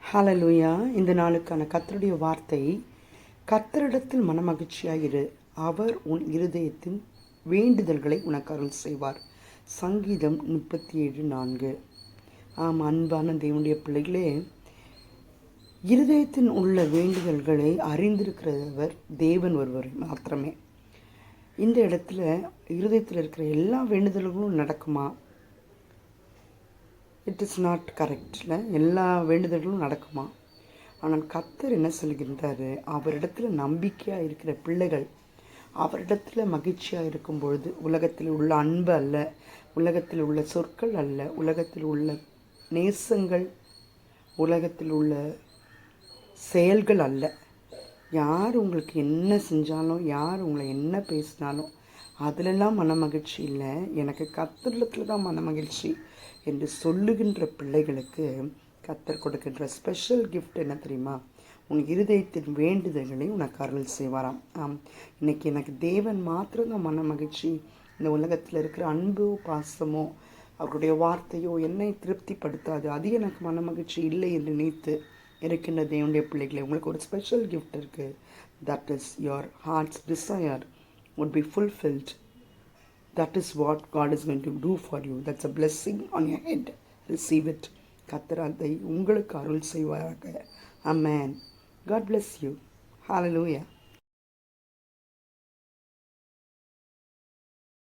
ஹalleluya. இந்த நாளுக்கான கர்த்தருடைய வார்த்தை, கர்த்தரிடத்தில் மனமகிழ்ச்சியாயிரு, அவர் உன் இருதயத்தின் வேண்டுதல்களை உனக்கு அருள் செய்வார். சங்கீதம் 37:4. ஆம், அன்பான தேவனுடைய பிள்ளைகளே, இருதயத்தின் உள்ள வேண்டுதல்களை அறிந்திருக்கிறவர் தேவன் ஒருவர் மாத்திரமே. இந்த இடத்துல இருதயத்தில் இருக்கிற எல்லா வேண்டுதல்களும் நடக்குமா? இட் இஸ் நாட் கரெக்டில். எல்லா வேண்டுதல்களும் நடக்குமா? ஆனால் கர்த்தர் என்ன சொல்கின்றாரு, அவரிடத்துல நம்பிக்கையாக இருக்கிற பிள்ளைகள் அவரிடத்தில் மகிழ்ச்சியாக இருக்கும் பொழுது, உலகத்தில் உள்ள அன்பு அல்ல, உலகத்தில் உள்ள சொற்கள் அல்ல, உலகத்தில் உள்ள நேசங்கள், உலகத்தில் உள்ள செயல்கள் அல்ல, யார் உங்களுக்கு என்ன செஞ்சாலும், யார் உங்களை என்ன பேசினாலும் அதிலெல்லாம் மனமகிழ்ச்சி இல்லை, எனக்கு கர்த்தரிடத்தில் தான் மனமகிழ்ச்சி என்று சொல்லுகின்ற பிள்ளைகளுக்கு கர்த்தர் கொடுக்கின்ற ஸ்பெஷல் கிஃப்ட் என்ன தெரியுமா? உன் இருதயத்தின் வேண்டுதல்களை உனக்கு அருள் செய்வாராம். இன்னைக்கு எனக்கு தேவன் மாத்திரம்தான் மனமகிழ்ச்சி. இந்த உலகத்தில் இருக்கிற அன்போ பாசமோ அவருடைய வார்த்தையோ என்னை திருப்திப்படுத்தாது, அது எனக்கு மனமகிழ்ச்சி இல்லை என்று நினைத்து இருக்கின்ற தேவனுடைய பிள்ளைகளை, உங்களுக்கு ஒரு ஸ்பெஷல் கிஃப்ட் இருக்குது. That is your heart's desire would be fulfilled. That is what God is going to do for you. That's a blessing on your head. Receive it. கர்த்தர் அதை உங்களுக்கு அருள் செய்வாராக. Amen. God bless you. Hallelujah.